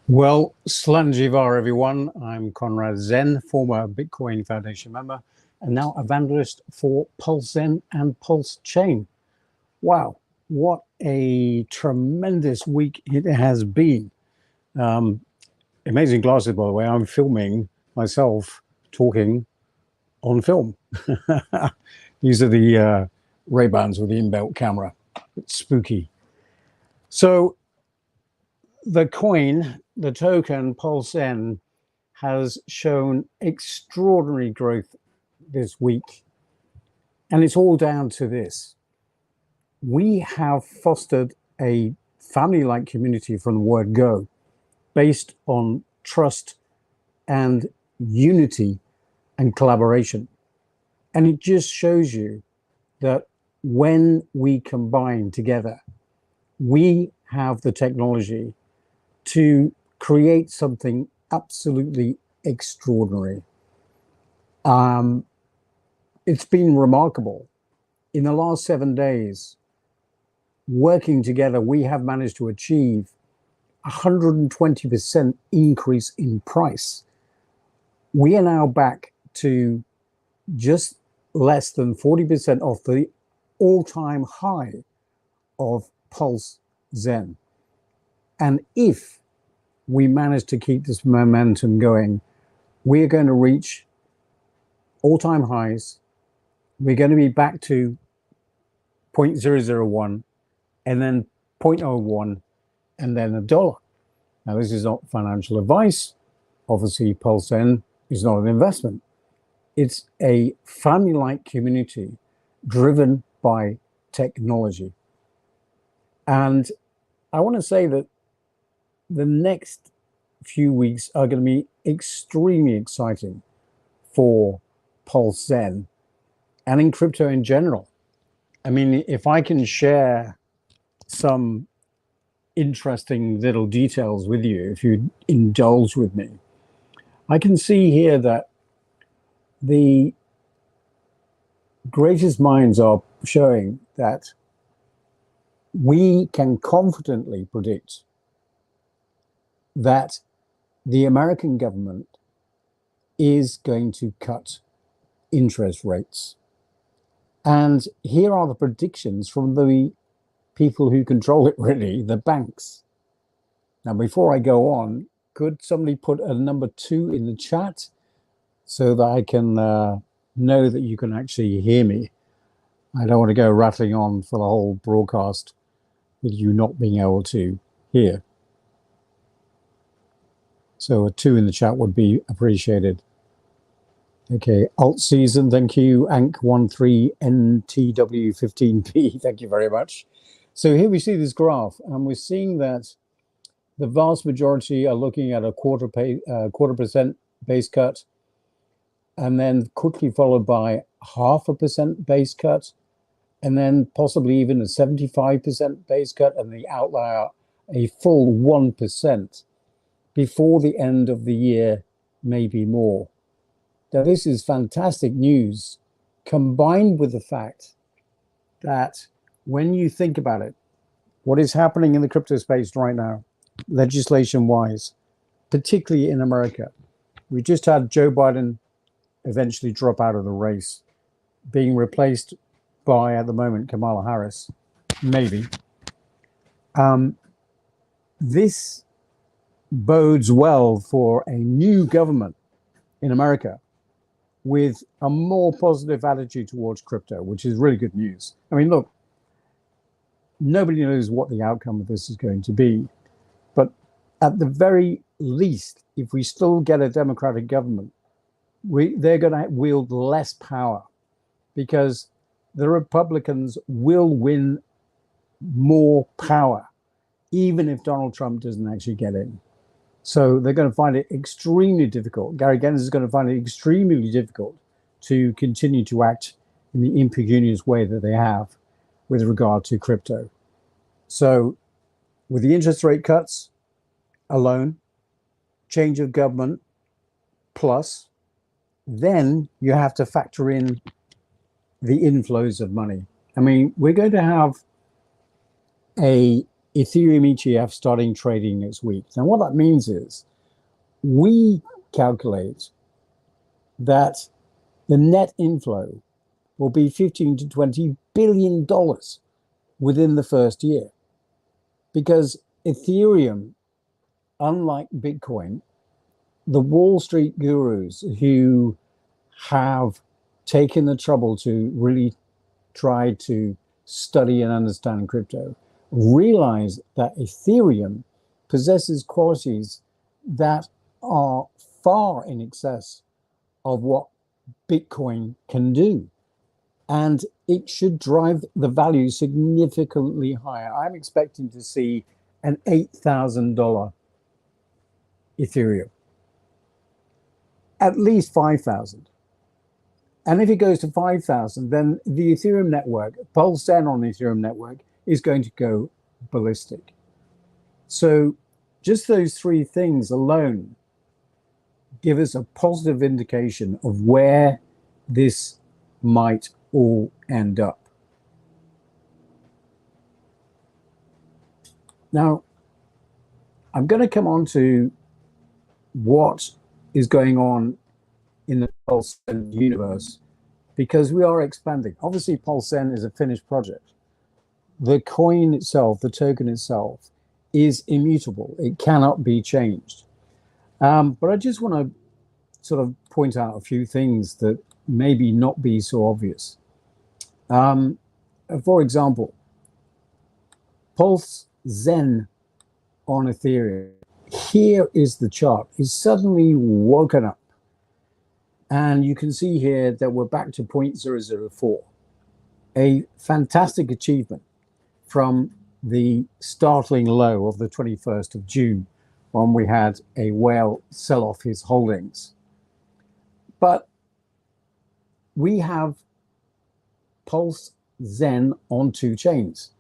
Well, Slanjivar, everyone. I'm Conrad Zen, former Bitcoin Foundation member, and now evangelist for Pulse Zen and Pulse Chain. Wow, what a tremendous week it has been. Amazing glasses, by the way. I'm filming myself talking on film. These are the Ray-Bans with the inbuilt camera. It's spooky. So the coin, the token Pulse Zen, has shown extraordinary growth this week. And it's all down to this. We have fostered a family-like community from the word go, based on trust and unity and collaboration. And it just shows you that when we combine together, we have the technology to create something absolutely extraordinary. It's been remarkable. In the last 7 days, working together, we have managed to achieve 120% increase in price. We are now back to just less than 40% off the all-time high of Pulse Zen. And if we manage to keep this momentum going, we're going to reach all-time highs. We're going to be back to 0.001 and then 0.01 and then $1. Now, this is not financial advice. Obviously, Pulse Zen is not an investment. It's a family-like community driven by technology. And I want to say that the next few weeks are going to be extremely exciting for Pulse Zen and in crypto in general. I mean, if I can share some interesting little details with you, if you indulge with me, I can see here that the greatest minds are showing that we can confidently predict that the American government is going to cut interest rates. And here are the predictions from the people who control it, really, the banks. Now, before I go on, could somebody put a number 2 in the chat so that I can know that you can actually hear me? I don't want to go rattling on for the whole broadcast with you not being able to hear. So a 2 in the chat would be appreciated. Okay, alt season, thank you. Ank13NTW15P, thank you very much. So here we see this graph, and we're seeing that the vast majority are looking at a quarter percent base cut, and then quickly followed by 0.5% base cut, and then possibly even a 75% base cut, and the outlier a full 1% before the end of the year, maybe more. Now, this is fantastic news, combined with the fact that when you think about it, what is happening in the crypto space right now, legislation-wise, particularly in America, we just had Joe Biden eventually drop out of the race, being replaced by, at the moment, Kamala Harris, maybe. This bodes well for a new government in America with a more positive attitude towards crypto, which is really good news. I mean, look, nobody knows what the outcome of this is going to be, but at the very least, if we still get a democratic government, they're going to wield less power because the Republicans will win more power, even if Donald Trump doesn't actually get in. So they're going to find it extremely difficult. Gary Gensler is going to find it extremely difficult to continue to act in the impecunious way that they have with regard to crypto. So with the interest rate cuts alone, change of government plus, then you have to factor in the inflows of money. I mean, we're going to have a Ethereum ETF starting trading next week. Now, what that means is we calculate that the net inflow will be $15 to $20 billion within the first year, because Ethereum, unlike Bitcoin, the Wall Street gurus who have taken the trouble to really try to study and understand crypto realize that Ethereum possesses qualities that are far in excess of what Bitcoin can do. And it should drive the value significantly higher. I'm expecting to see an $8,000 Ethereum, at least 5,000. And if it goes to 5,000, then the Ethereum network, Pulse Zen on the Ethereum network, is going to go ballistic. So just those three things alone give us a positive indication of where this might all end up. Now, I'm going to come on to what is going on in the Pulse Zen universe, because we are expanding. Obviously, Pulse Zen is a finished project. The coin itself, the token itself, is immutable. It cannot be changed. But I just want to sort of point out a few things that maybe not be so obvious. For example, Pulse Zen on Ethereum. Here is the chart. It's suddenly woken up. And you can see here that we're back to 0.004. A fantastic achievement from the startling low of the 21st of June, when we had a whale sell off his holdings. But we have Pulse Zen on two chains.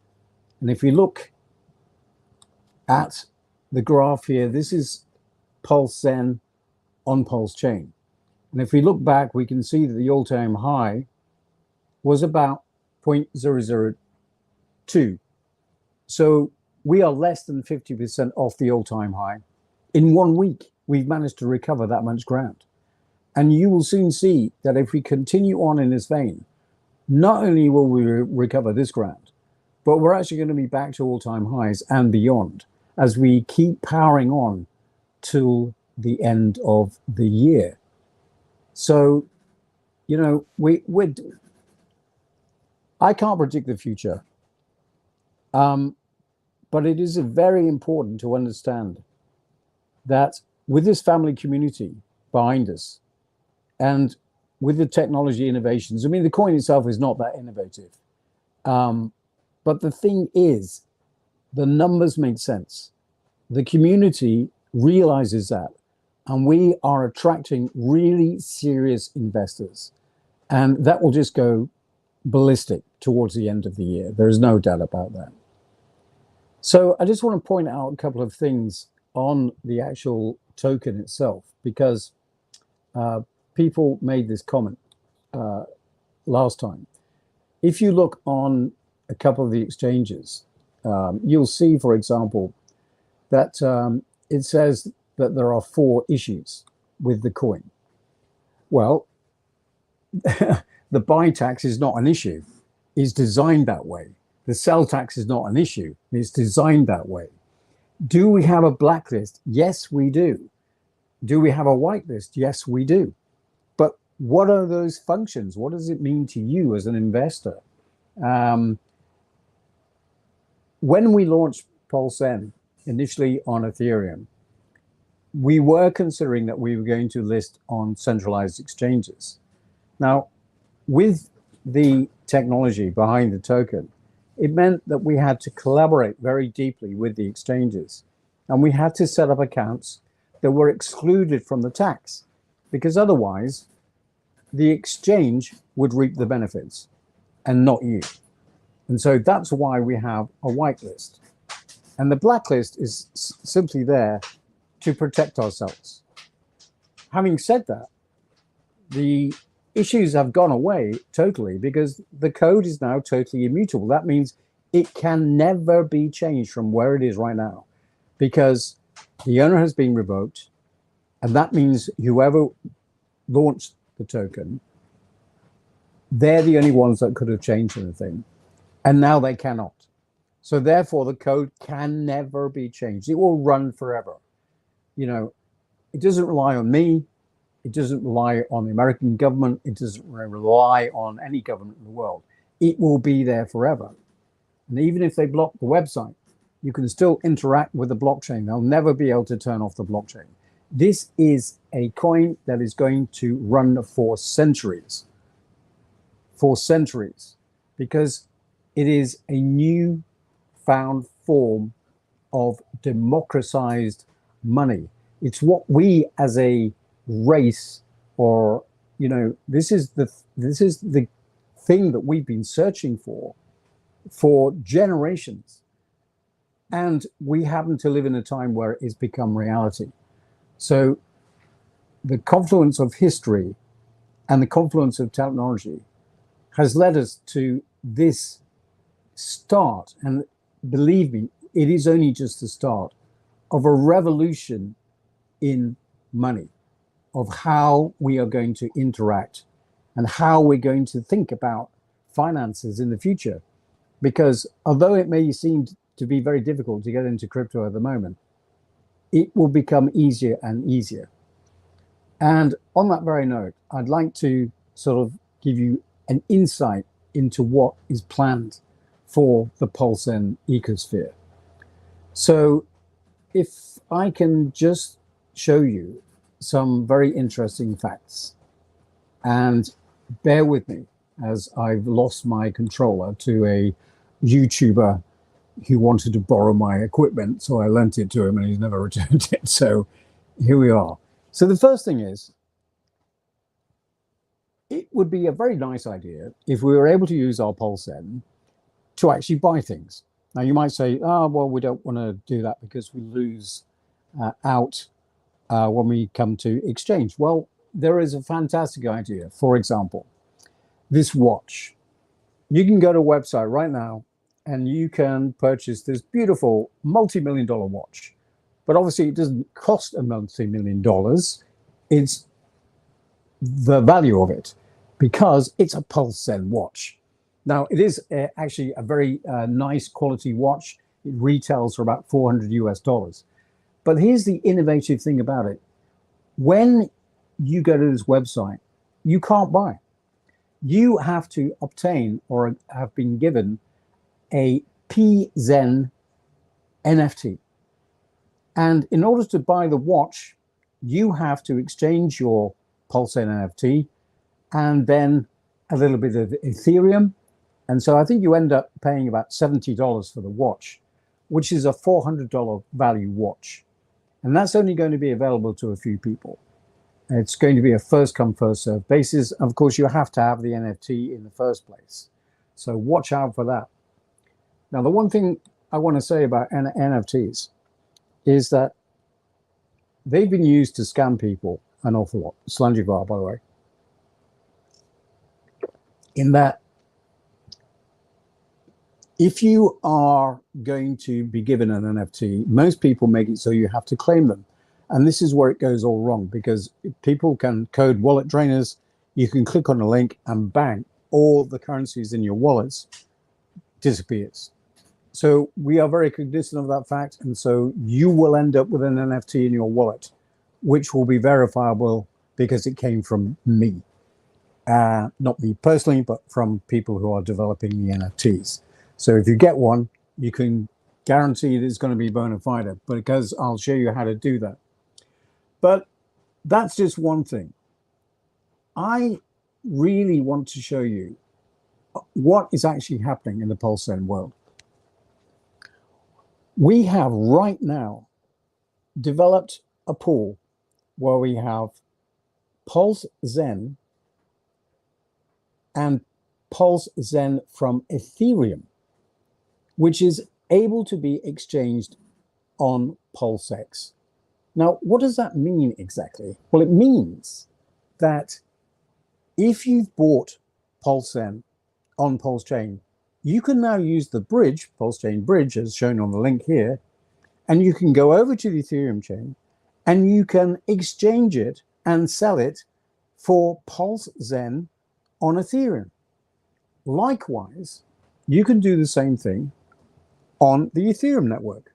And if we look at the graph here, this is Pulse Zen on Pulse chain. And if we look back, we can see that the all-time high was about 0.002. So we are less than 50% off the all-time high. In 1 week, we've managed to recover that much ground. And you will soon see that if we continue on in this vein, not only will we recover this ground, but we're actually going to be back to all-time highs and beyond as we keep powering on till the end of the year. So, you know, I can't predict the future, but it is very important to understand that with this family community behind us, and with the technology innovations, I mean, the coin itself is not that innovative. But the thing is, the numbers make sense. The community realizes that, and we are attracting really serious investors. And that will just go ballistic towards the end of the year. There is no doubt about that. So I just want to point out a couple of things on the actual token itself, because people made this comment last time. If you look on a couple of the exchanges, you'll see, for example, that it says that there are 4 issues with the coin. Well, the buy tax is not an issue. It's designed that way. The sell tax is not an issue. It's designed that way. Do we have a blacklist? Yes, we do. Do we have a whitelist? Yes, we do. But what are those functions? What does it mean to you as an investor? When we launched Pulse Zen initially on Ethereum, we were considering that we were going to list on centralized exchanges. Now, with the technology behind the token, it meant that we had to collaborate very deeply with the exchanges, and we had to set up accounts that were excluded from the tax, because otherwise the exchange would reap the benefits and not you. And so that's why we have a whitelist. And the blacklist is simply there to protect ourselves. Having said that, the issues have gone away totally, because the code is now totally immutable. That means it can never be changed from where it is right now, because the owner has been revoked, and that means whoever launched the token, they're the only ones that could have changed anything, and now they cannot. So therefore, the code can never be changed. It will run forever. You know, it doesn't rely on me. It doesn't rely on the American government. It doesn't rely on any government in the world. It will be there forever. And even if they block the website, you can still interact with the blockchain. They'll never be able to turn off the blockchain. This is a coin that is going to run for centuries, because it is a new found form of democratized money. It's what we as a race, or this is the thing that we've been searching for generations, and we happen to live in a time where it's become reality. So the confluence of history and the confluence of technology has led us to this start, and believe me, it is only just the start of a revolution in money, of how we are going to interact and how we're going to think about finances in the future. Because although it may seem to be very difficult to get into crypto at the moment, it will become easier and easier. And on that very note, I'd like to sort of give you an insight into what is planned for the Pulse Zen ecosphere. So if I can just show you some very interesting facts, and bear with me as I've lost my controller to a YouTuber who wanted to borrow my equipment, so I lent it to him and he's never returned it. So here we are. So the first thing is, it would be a very nice idea if we were able to use our Pulse Zen to actually buy things. Now you might say, oh, well, we don't want to do that because we lose out when we come to exchange. Well, there is a fantastic idea. For example, this watch. You can go to a website right now and you can purchase this beautiful multi-million-dollar watch. But obviously it doesn't cost a multi-million dollars. It's the value of it, because it's a Pulse Zen watch. Now, it is actually a very nice quality watch. It retails for about $400 US. But here's the innovative thing about it. When you go to this website, you can't buy. You have to obtain or have been given a PZEN NFT. And in order to buy the watch, you have to exchange your Pulse Zen NFT and then a little bit of Ethereum. And so I think you end up paying about $70 for the watch, which is a $400 value watch. And that's only going to be available to a few people. It's going to be a first come, first served basis. Of course, you have to have the NFT in the first place. So watch out for that. Now, the one thing I want to say about NFTs is that they've been used to scam people an awful lot. Slangivar, by the way. In that, if you are going to be given an NFT, most people make it so you have to claim them. And this is where it goes all wrong, because people can code wallet drainers. You can click on a link and bang, all the currencies in your wallets disappears. So we are very cognizant of that fact. And so you will end up with an NFT in your wallet, which will be verifiable because it came from me. Not me personally, but from people who are developing the NFTs. So if you get one, you can guarantee that it's going to be bona fide, because I'll show you how to do that. But that's just one thing. I really want to show you what is actually happening in the Pulse Zen world. We have right now developed a pool where we have Pulse Zen and Pulse Zen from Ethereum, which is able to be exchanged on PulseX. Now, what does that mean exactly? Well, it means that if you've bought Pulse Zen on Pulse Chain you can now use the bridge, Pulse Chain Bridge, as shown on the link here, and you can go over to the Ethereum chain and you can exchange it and sell it for Pulse Zen on Ethereum. Likewise, you can do the same thing on the Ethereum network.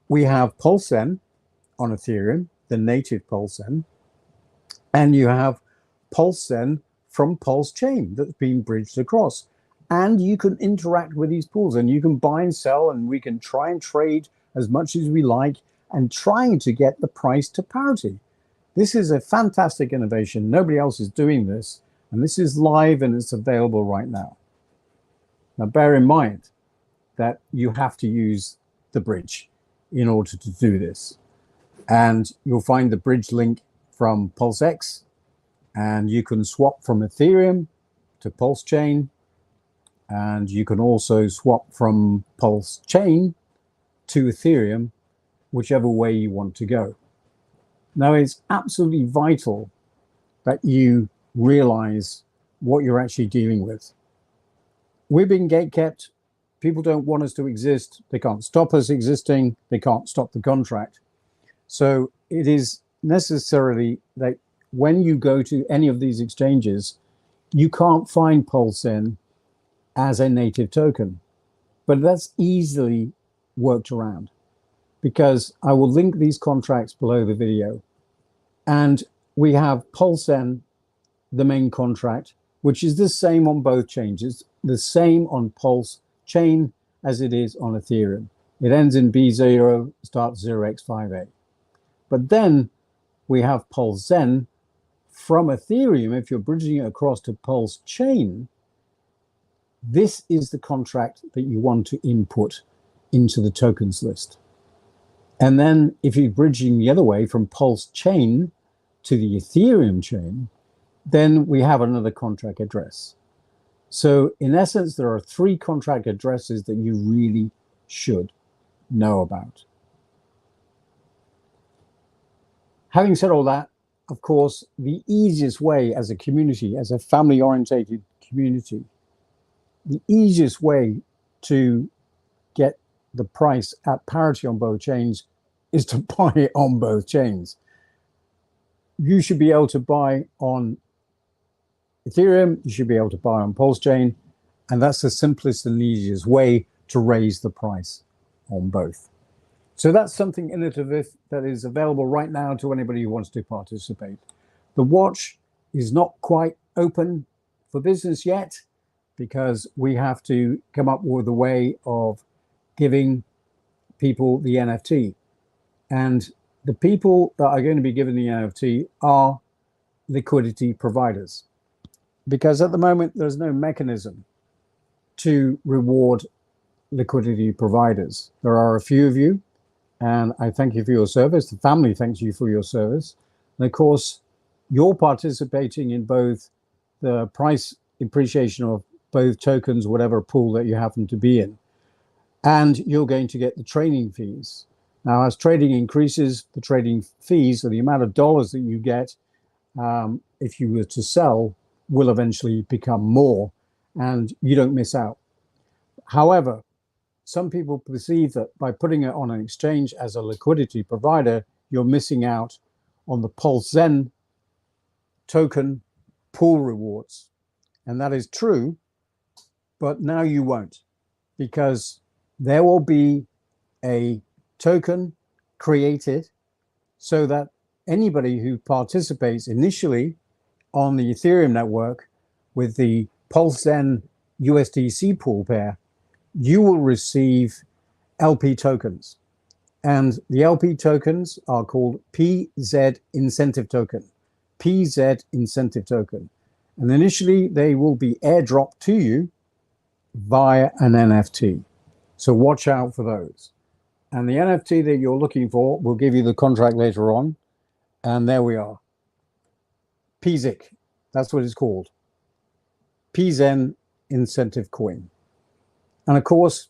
We have Pulse Zen on Ethereum, the native Pulse Zen, and you have Pulse Zen from Pulse Chain that's been bridged across. And you can interact with these pools and you can buy and sell, and we can try and trade as much as we like and trying to get the price to parity. This is a fantastic innovation. Nobody else is doing this. And this is live and it's available right now. Now, bear in mind that you have to use the bridge in order to do this. And you'll find the bridge link from PulseX, and you can swap from Ethereum to Pulse Chain, and you can also swap from Pulse Chain to Ethereum, whichever way you want to go. Now, it's absolutely vital that you realize what you're actually dealing with. We're being gatekept. People don't want us to exist. They can't stop us existing. They can't stop the contract. So it is necessarily that when you go to any of these exchanges, you can't find Pulse Zen as a native token, but that's easily worked around because I will link these contracts below the video. And we have Pulse Zen, the main contract, which is the same on both chains. It's the same on Pulse Chain as it is on Ethereum. It ends in B0, starts 0x5A. But then we have Pulse Zen from Ethereum. If you're bridging it across to Pulse Chain, this is the contract that you want to input into the tokens list. And then if you're bridging the other way from Pulse Chain to the Ethereum chain, then we have another contract address. So in essence, there are 3 contract addresses that you really should know about. Having said all that, of course, the easiest way as a community, as a family-orientated community, the easiest way to get the price at parity on both chains is to buy it on both chains. You should be able to buy on Ethereum, you should be able to buy on Pulse Chain, and that's the simplest and easiest way to raise the price on both. So that's something innovative that is available right now to anybody who wants to participate. The watch is not quite open for business yet because we have to come up with a way of giving people the NFT. And the people that are going to be given the NFT are liquidity providers. Because at the moment, there's no mechanism to reward liquidity providers. There are a few of you, and I thank you for your service. The family thanks you for your service. And of course, you're participating in both the price appreciation of both tokens, whatever pool that you happen to be in, and you're going to get the trading fees. Now, as trading increases, the trading fees, or the amount of dollars that you get if you were to sell, will eventually become more, and you don't miss out. However, some people perceive that by putting it on an exchange as a liquidity provider, you're missing out on the Pulse Zen token pool rewards. And that is true, but now you won't, because there will be a token created so that anybody who participates initially on the Ethereum network with the Pulse Zen USDC pool pair, you will receive LP tokens. And the LP tokens are called PZ incentive token, PZ incentive token. And initially they will be airdropped to you via an NFT. So watch out for those. And the NFT that you're looking for will give you the contract later on. And there we are. PZIC, that's what it's called. PZEN incentive coin. And of course,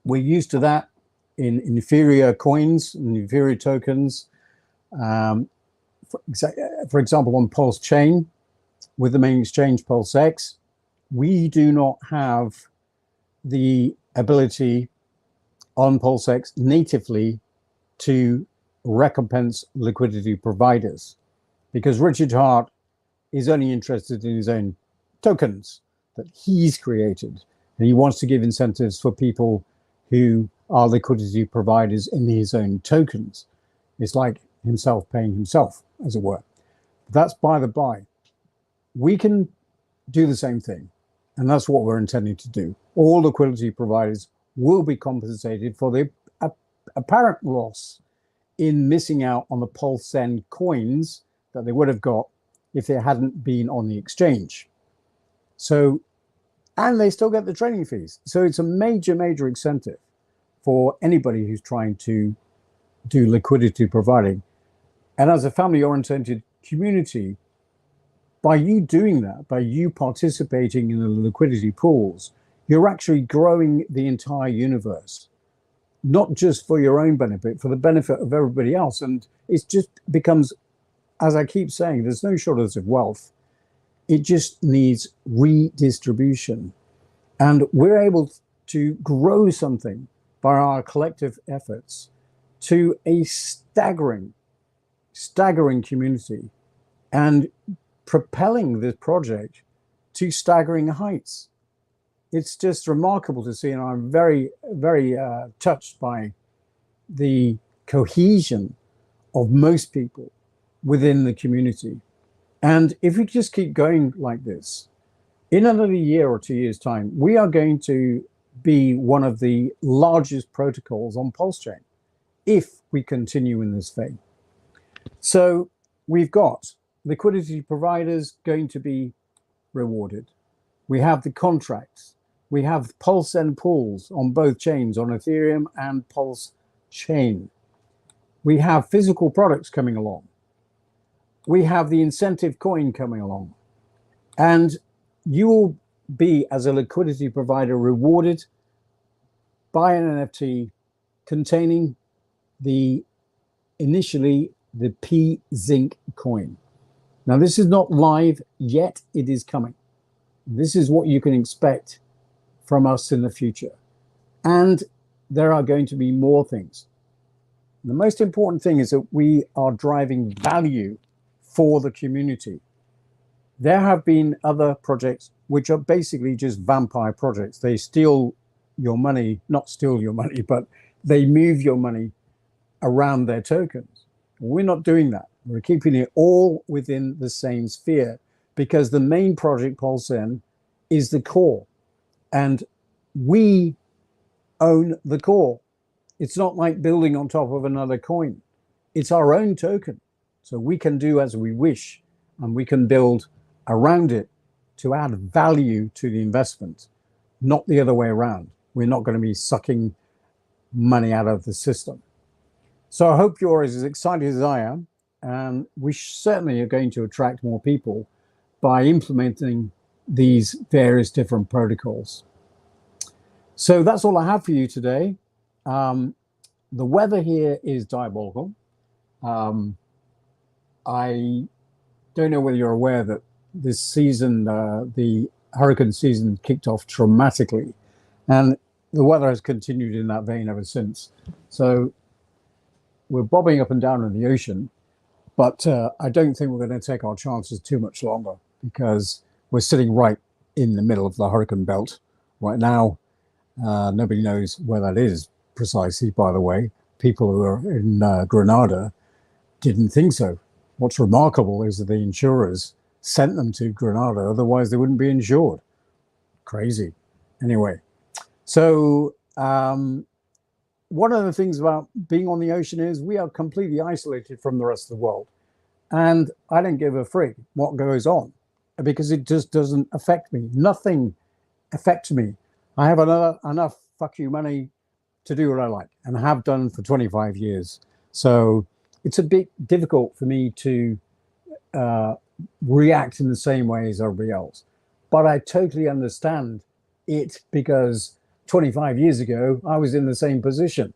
we're used to that in inferior coins and inferior tokens. For example, on Pulse Chain, with the main exchange PulseX, We do not have the ability on PulseX natively to recompense liquidity providers, because Richard Hart is only interested in his own tokens that he's created. And he wants to give incentives for people who are liquidity providers in his own tokens. It's like himself paying himself, as it were. That's by the by. We can do the same thing. And that's what we're intending to do. All liquidity providers will be compensated for the apparent loss in missing out on the Pulse Zen coins that they would have got if they hadn't been on the exchange. So, and they still get the trading fees. So it's a major, major incentive for anybody who's trying to do liquidity providing. And as a family-oriented community, by you doing that, by you participating in the liquidity pools, you're actually growing the entire universe, not just for your own benefit, for the benefit of everybody else. And it just becomes, as I keep saying, there's no shortage of wealth. It just needs redistribution. And we're able to grow something by our collective efforts to a staggering community and propelling this project to staggering heights. It's just remarkable to see, and I'm very, very touched by the cohesion of most people within the community. And if we just keep going like this, in another year or 2 years' time, we are going to be one of the largest protocols on PulseChain if we continue in this vein. So we've got liquidity providers going to be rewarded. We have the contracts. We have Pulse Zen pools on both chains, on Ethereum and Pulse chain. We have physical products coming along. We have the incentive coin coming along. And you will be, as a liquidity provider, rewarded by an NFT containing initially the PZEN coin. Now, this is not live yet. It is coming. This is what you can expect from us in the future. And there are going to be more things. The most important thing is that we are driving value for the community. There have been other projects which are basically just vampire projects. They steal your money, not steal your money, but they move your money around their tokens. We're not doing that. We're keeping it all within the same sphere, because the main project, Pulse Zen, is the core. And we own the core. It's not like building on top of another coin. It's our own token. So we can do as we wish, and we can build around it to add value to the investment, not the other way around. We're not going to be sucking money out of the system. So I hope you're as excited as I am, and we certainly are going to attract more people by implementing these various different protocols. So that's all I have for you today. The weather here is diabolical. I don't know whether you're aware that this season, the hurricane season kicked off dramatically, and the weather has continued in that vein ever since. So we're bobbing up and down in the ocean, but I don't think we're going to take our chances too much longer, because we're sitting right in the middle of the hurricane belt right now. Nobody knows where that is precisely, by the way. People who are in Grenada didn't think so. What's remarkable is that the insurers sent them to Grenada, otherwise they wouldn't be insured. Crazy. Anyway, so one of the things about being on the ocean is we are completely isolated from the rest of the world. And I don't give a frig what goes on, because it just doesn't affect me. Nothing affects me. I have enough fuck you money to do what I like, and have done for 25 years. So it's a bit difficult for me to react in the same way as everybody else. But I totally understand it, because 25 years ago, I was in the same position.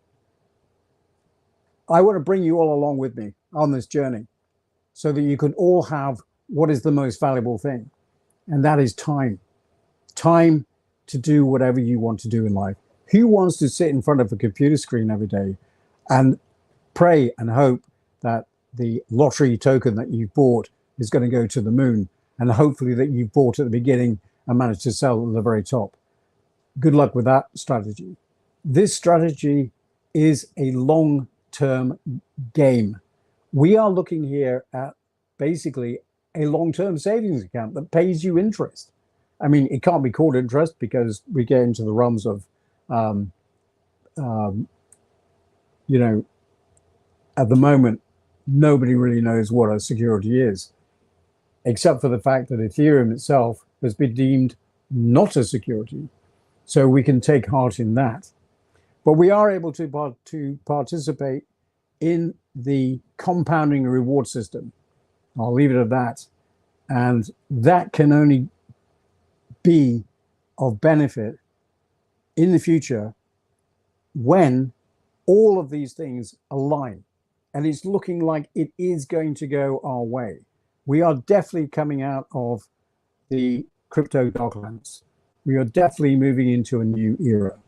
I want to bring you all along with me on this journey, so that you can all have what is the most valuable thing, and that is time. time to do whatever you want to do in life. Who wants to sit in front of a computer screen every day and pray and hope that the lottery token that you've bought is going to go to the moon, and hopefully that you've bought at the beginning and managed to sell at the very top? Good luck with that strategy. This strategy is a long-term game. We are looking here at basically a long-term savings account that pays you interest. I mean, it can't be called interest because we get into the realms of, you know, at the moment, nobody really knows what a security is, except for the fact that Ethereum itself has been deemed not a security. So we can take heart in that. But we are able to participate in the compounding reward system. I'll leave it at that. And that can only be of benefit in the future when all of these things align. And it's looking like it is going to go our way. We are definitely coming out of the crypto darklands. We are definitely moving into a new era.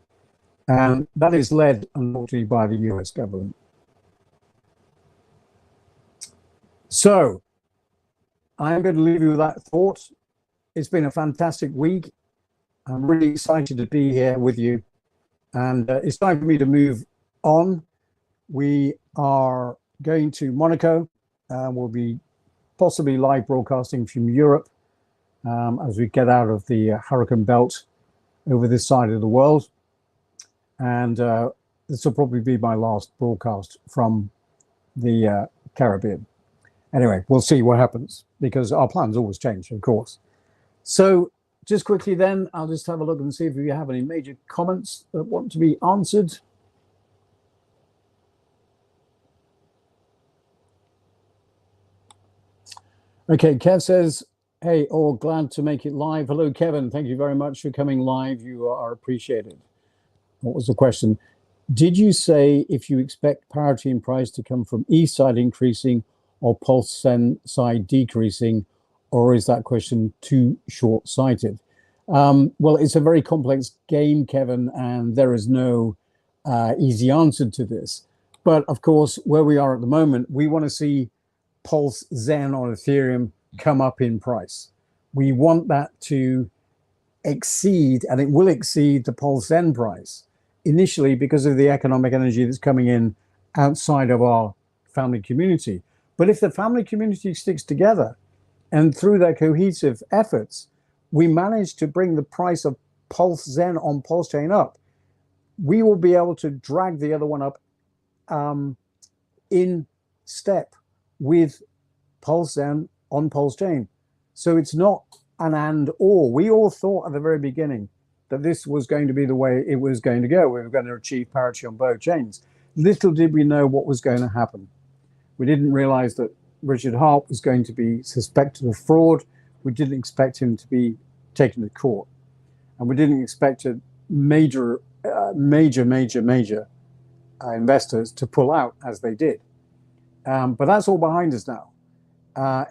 And that is led, unfortunately, by the US government. So I'm going to leave you with that thought. It's been a fantastic week. I'm really excited to be here with you. And it's time for me to move on. We are going to Monaco. We'll be possibly live broadcasting from Europe as we get out of the hurricane belt over this side of the world. And this will probably be my last broadcast from the Caribbean. Anyway, we'll see what happens because our plans always change, of course. So just quickly then, I'll just have a look and see if you have any major comments that want to be answered. Okay, Kev says, hey, all glad to make it live. Hello, Kevin. Thank you very much for coming live. You are appreciated. What was the question? Did you say if you expect parity in price to come from East side increasing or Pulse Zen side decreasing, or is that question too short-sighted? Well, it's a very complex game, Kevin, and there is no easy answer to this. But of course, where we are at the moment, we want to see Pulse Zen on Ethereum come up in price. We want that to exceed, and it will exceed the Pulse Zen price initially because of the economic energy that's coming in outside of our family community. But if the family community sticks together and through their cohesive efforts, we manage to bring the price of Pulse Zen on Pulse Chain up, we will be able to drag the other one up in step with Pulse Zen on Pulse Chain. So it's not an and or. We all thought at the very beginning that this was going to be the way it was going to go. We were going to achieve parity on both chains. Little did we know what was going to happen. We didn't realize that Richard Hart was going to be suspected of fraud. We didn't expect him to be taken to court. And we didn't expect major investors to pull out as they did. But that's all behind us now.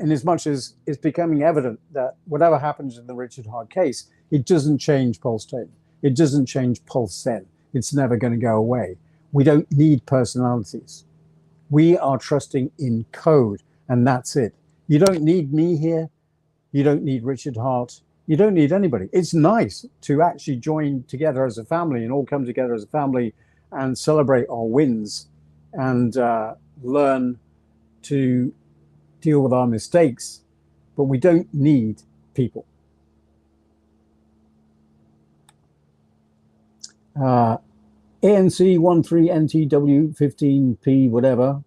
In as much as it's becoming evident that whatever happens in the Richard Hart case, it doesn't change Pulse Chain. It doesn't change Pulse Zen. It's never going to go away. We don't need personalities. We are trusting in code, and that's it. You don't need me here. You don't need Richard Hart. You don't need anybody. It's nice to actually join together as a family and all come together as a family and celebrate our wins and learn to deal with our mistakes, but we don't need people. ANC13NTW15P, whatever,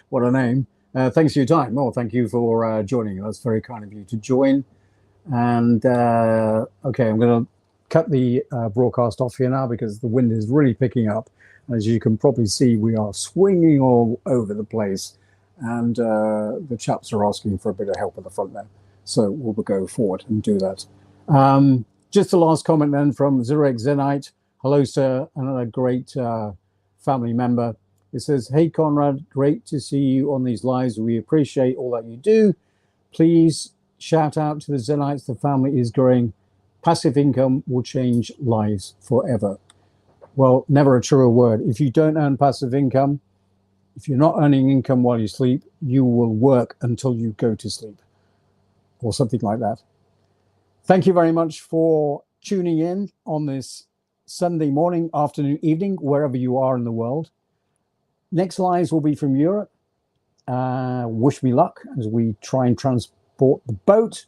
what a name. Thanks for your time. Oh, thank you for joining. That's very kind of you to join. And okay, I'm going to cut the broadcast off here now because the wind is really picking up. As you can probably see, we are swinging all over the place. And the chaps are asking for a bit of help at the front there. So we'll go forward and do that. Just the last comment then from Zurich Zenite. Hello, sir. Another great family member. It says, hey, Conrad, great to see you on these lives. We appreciate all that you do. Please shout out to the Zenites. The family is growing passive income will change lives forever. Well, never a truer word. If you don't earn passive income, if you're not earning income while you sleep, you will work until you go to sleep, or something like that. Thank you very much for tuning in on this Sunday morning, afternoon, evening, wherever you are in the world. Next lives will be from Europe. Wish me luck as we try and transport the boat.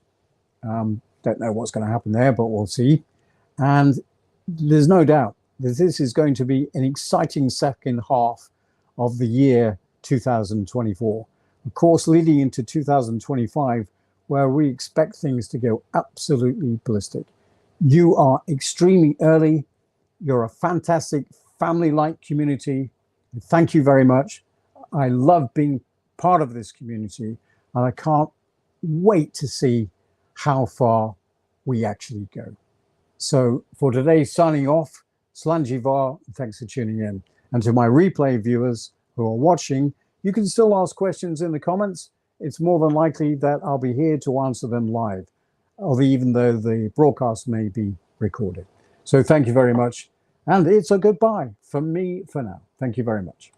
Don't know what's going to happen there, but we'll see. And there's no doubt that this is going to be an exciting second half of the year 2024. Of course, leading into 2025, where we expect things to go absolutely ballistic. You are extremely early. You're a fantastic family-like community. Thank you very much. I love being part of this community, and I can't wait to see how far we actually go. So for today, signing off, Slanjivar, thanks for tuning in. And to my replay viewers who are watching, you can still ask questions in the comments. It's more than likely that I'll be here to answer them live, even though the broadcast may be recorded. So thank you very much. And it's a goodbye from me for now. Thank you very much.